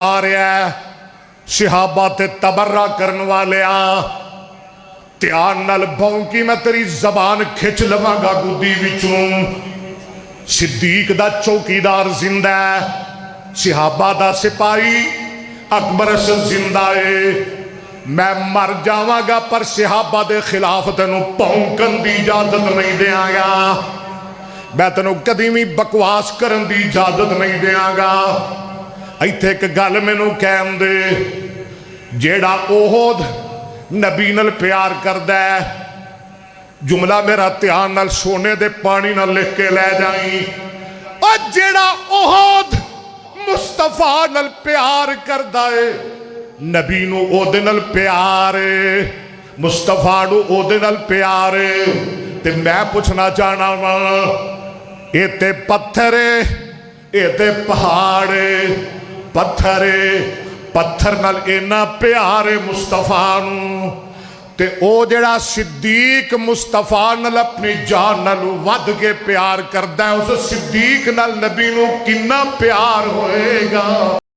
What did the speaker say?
आ रहा सिहाबा ते तबर्रा करने वालिया ध्यान नाल भौंकी मैं तेरी जबान खिंच लवांगा गुद्दी विचों। सिद्दीक दा चौकीदार जिंदा है, सिहाबा दा सिपाही अकबर जिंदा है। मैं मर जावांगा पर सिहाबा दे खिलाफ तेनों भौंकन की इजाजत नहीं देंगा। मैं तेनों कदी भी बकवास करन की इजाजत नहीं देंगा। इत्थे एक गल मैनू कहन दे, जेड़ा ओहद नबी नाल प्यार करदा है, जुमला मेरा ध्यान नाल सोने दे पानी नाल लिख के लै जाई। और जेड़ा ओहद मुस्तफा नाल प्यार करदा है, नबी नू ओदे नाल प्यार है, मुस्तफा नू ओदे नाल प्यार है। ते मैं पुछना चाहना वा, ये ते पत्थर है, ये ते पहाड़ है। पत्थर पत्थर नाल इन्ना प्यार है मुस्तफा नू, ते ओ जेड़ा सिद्दीक मुस्तफा नाल अपनी जान नाल वध के प्यार करदा है, उस सिद्दीक नाल नबी नू किन्ना प्यार होएगा।